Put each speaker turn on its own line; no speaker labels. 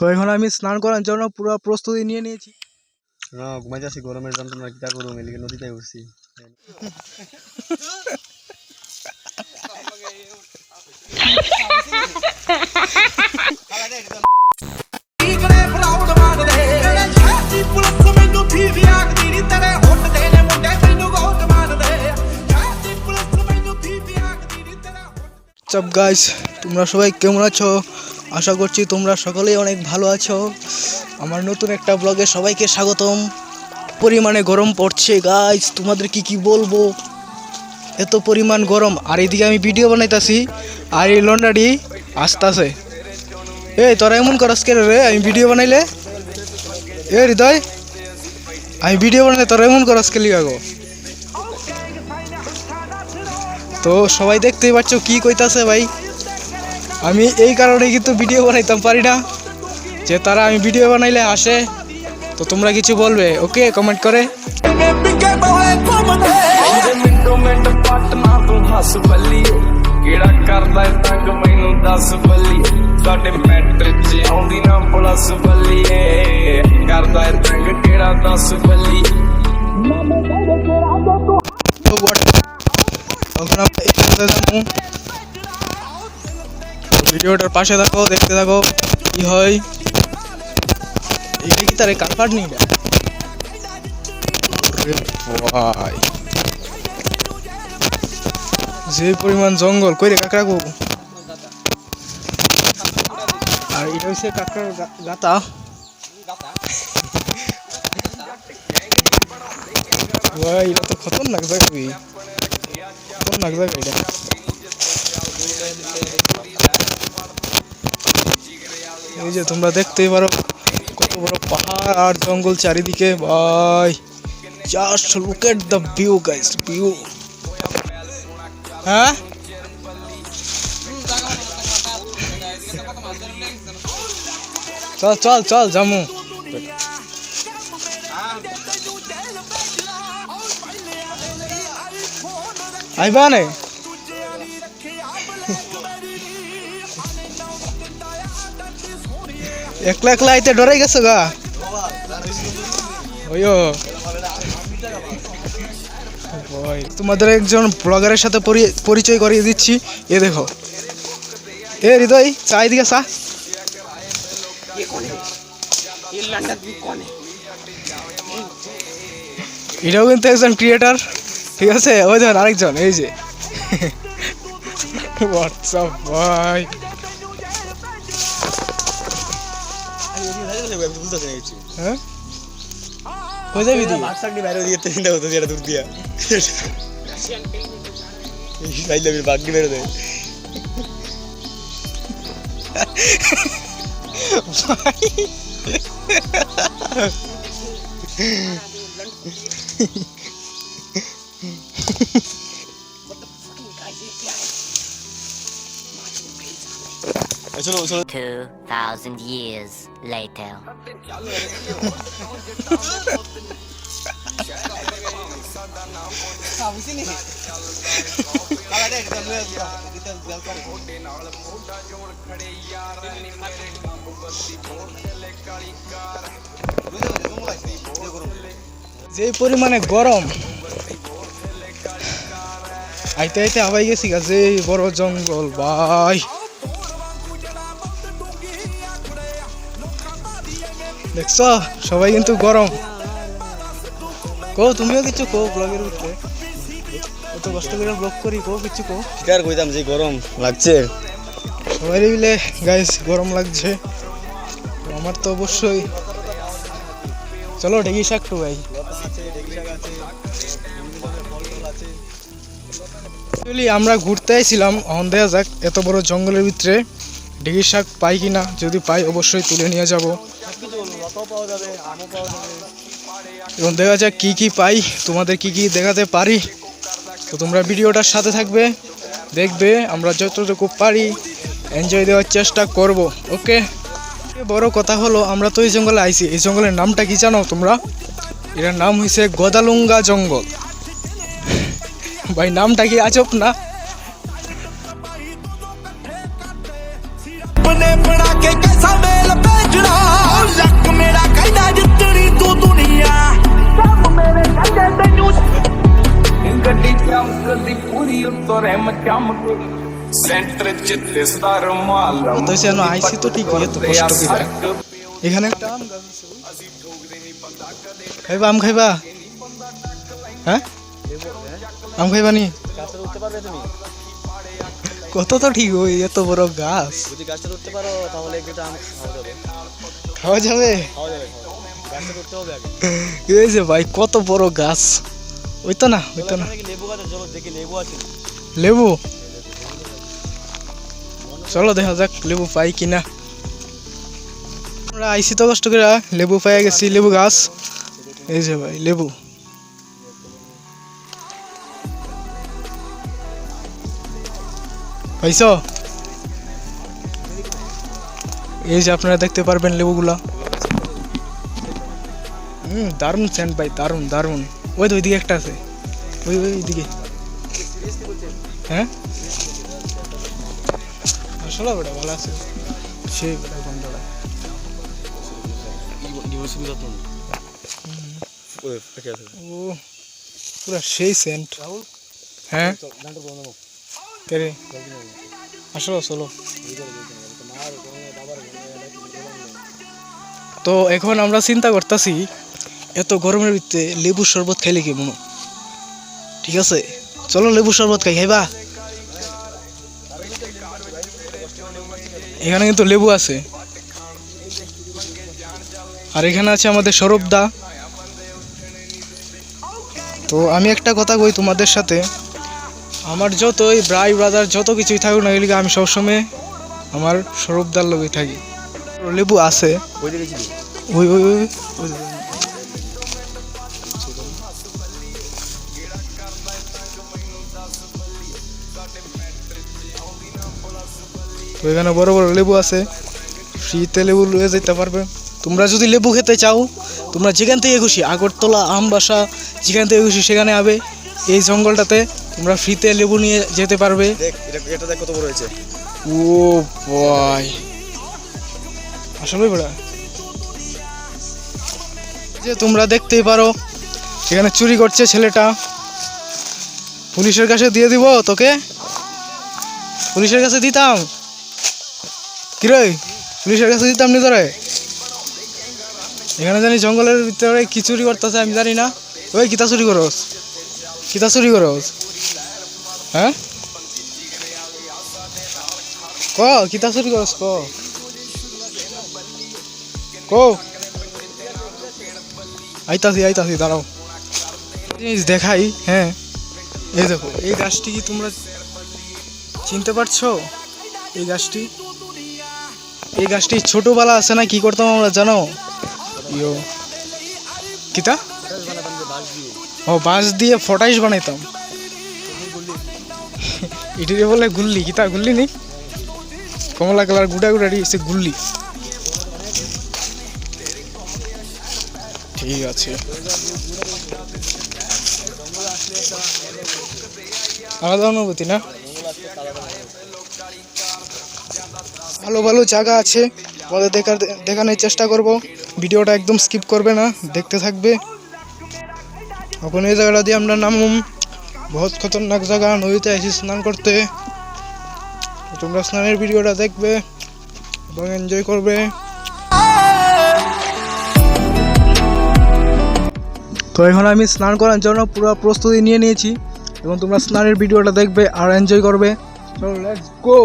তো এখন আমি স্নান করার জন্য পুরো প্রস্তুতি নিয়ে নিয়েছি।
না ঘুমাই যাচ্ছি, গরমের যন্ত্রণা কি করবো, এদিকে নদীতে উঠছি।
সব গাইস, তোমরা সবাই কেমন আছো? আশা করছি তোমরা সকলেই অনেক ভালো আছো। আমার নতুন একটা ব্লগে সবাইকে স্বাগতম। পরিমাণে গরম পড়ছে গাইস, তোমাদের কি বলবো, এত পরিমাণ গরম। আর এদিকে আমি ভিডিও বানাইতাছি আর এই লন্ডাডি আসতেছে। এই তোরা এমন করস কে রে? আমি ভিডিও বানাইলে এ হৃদয়, আমি ভিডিও বানাইলে তোরা এমন করস কে লিগা গো? তো সবাই দেখতেই পাচ্ছ কি কইতাছে ভাই। আমি এই কারণে কিন্তু ভিডিও বানাইতাম পারি না, যে তারা আমি ভিডিও বানাইলে আসে। তো তোমরা কিছু বলবে ওকে কমেন্ট করে। ভিডিওটার পাশে থাকো, দেখতে থাকো কি হয়। এইটা কি তারে কাটপাট নেই ভাই, যে পরিমাণ জঙ্গল কই রে কাকড়া গো। আর এটা হচ্ছে কাকড়ার গাতা। ভাই এটা তো খতরনাক জায়গা, খতরনাক জায়গা এটা। এই যে তোমরা দেখতেই পারো কত বড় পাহাড় আর জঙ্গল চারিদিকে ভাই। Just look at the view guys, view. হ্যাঁ চল চল চল জামু। আইবা নে একলা একলা আইতে ডরাই গেছো গা। ওইও তোমাদের একজন ব্লগারের সাথে পরিচয় করিয়ে দিচ্ছি। এ দেখো, এ হৃদয় চা এদিকে চা। এটাও কিন্তু একজন ক্রিয়েটার, ঠিক আছে? ওই দেখুন আরেকজন, এই যে হোয়াটসঅ্যাপ ভাই। হ্যাঁ কই যাবি তুই?
বাঘসাগনি বাইরে দিয়ে তিনটা হতো যেটা দূর দিয়া সাইলামের বাঘনি বেরো দেয়। চলো চলো।
2000 years later.
যে পরিমাণে গরম, আইতে আইতে হাবাই গেছি গা। যে বড় জঙ্গল ভাই, দেখছো সবাই কিন্তু গরম। কো তুমিও কিছু কো ব্লগের ভিতরে, এত কষ্ট করে ব্লগ করি, কো কিছু কো।
শিকার কইতাম যে গরম লাগছে
সবাই মিলে গাইস, গরম লাগছে আমার তো অবশ্যই। চলো ঢেকি শাক টু ভাই। আমরা ঘুরতে আইছিলাম, এখন দেখা যাক এত বড় জঙ্গলের ভিতরে ঢেকি শাক পাই কিনা। যদি পাই অবশ্যই তুলে নিয়ে যাব। এবং দেখা যাক কি পাই, তোমাদের কি দেখাতে পারি। তো তোমরা ভিডিওটার সাথে থাকবে, দেখবে। আমরা যতটুকু পারি এনজয় দেওয়ার চেষ্টা করব, ওকে? বড় কথা হলো আমরা তো এই জঙ্গলে আইছি, এই জঙ্গলের নামটা কি জানো তোমরা? এটার নাম হয়েছে গদালুঙ্গা জঙ্গল। ভাই নামটা কি আজব না? তো সে আইসি তো ঠিক হয়ে তো কষ্ট করে এখানে একটা আম গাছ আছে খাইবা আম খাইবা হ্যাঁ আম খাইবা নি
গাছটা উঠতে পারবে তুমি
কত তো ঠিক ওই এত বড় গাছ
যদি গাছটা উঠতে পারো তাহলে একটু আম
খাওয়া
খাওয়া যাবে
যাবে
গাছটা উঠতে হবে আগে
এই যে ভাই কত বড় গাছ ওই তো না
নাকি লেবু গাছ চলো দেখি লেবু আছে
লেবু চলো দেখা যাক লেবু পাই কিনা আমরা আইসি তো কষ্ট করে লেবু পাই গেছি লেবু গাছ এই যে ভাই লেবু পাইছ এই যে আপনারা দেখতে পারবেন লেবুগুলা দারুণ সেন্ট ভাই দারুণ দারুণ ওই তো ওইদিকে একটা আছে ওইদিকে হ্যাঁ আসলে বেটা ভালো আছে সেই বেটা গন্ধটা ও পুরা সেই সেন্ট হ্যাঁ কে রে আসো চলো তো এখন আমরা চিন্তা করতেছি এত গরমের ভিতরে লেবুর শরবত খাইলে কি মনো ঠিক আছে চলো লেবুর শরবত খাইবা এখানে কিন্তু লেবু আছে আর এখানে আছে আমাদের সৌরভদা তো আমি একটা কথা কই তোমাদের সাথে আমার যতই ভাই ব্রাদার যত কিছুই থাকুক না এদিকে আমি সবসময় আমার সৌরভদার লগেই থাকি লেবু আছে ওই ওই ওই তো এখানে বড় বড় লেবু আছে ফ্রিতে লেবু লয়ে যেতে পারবে তোমরা যদি লেবু খেতে চাও তোমরা যেখান থেকে খুশি আগরতলা আমবাসা যেখান থেকে খুশি সেখানে আবে এই জঙ্গলটাতে তোমরা ফ্রিতে লেবু নিয়ে যেতে পারবে
এটা দেখ কত বড় হয়েছে
ও ভাই আসলে বড় যে তোমরা দেখতেই পারো এখানে চুরি করছে ছেলেটা পুলিশের কাছে দিয়ে দিব তোকে পুলিশের কাছে দিতাম কিরে পুলিশের কাছে দিতাম নি তোরে এখানে জানি জঙ্গলের ভিতরে কি চুরি করতেছে আমি জানি না ওই কিতা চুরি করস হ্যাঁ ক কিতা চুরি করস ক আইতাছি দাঁড়াও জিনিস দেখাই হ্যাঁ এই দেখো এই গাছটি কি তোমরা চিনতে পারছো এই গাছটি ছোটবেলা আছে না কি করতাম আমরা জানো ইয়ো কিতা ও বাঁশ দিয়ে ফটাইশ বানাইতাম এটিকে বলে গুল্লি কিতা গুল্লি নি কমলা কালার গুড়া সে গুল্লি ঠিক আছে আলাদা অনুভূতি না ভালো ভালো জায়গা আছে আমাদের দেখানোর চেষ্টা করব ভিডিওটা একদম স্কিপ করবে না দেখতে থাকবে এখন এই জায়গাটা দিয়ে আমরা নামুম বহুত খতরনাক জায়গা নদীতে এসে স্নান করতে তোমরা স্নানের ভিডিওটা দেখবে এবং এনজয় করবে তো এখন আমি স্নান করার জন্য পুরো প্রস্তুতি নিয়ে নিয়েছি এবং তোমরা স্নানের ভিডিওটা দেখবে আর এনজয় করবে চলো লেটস গো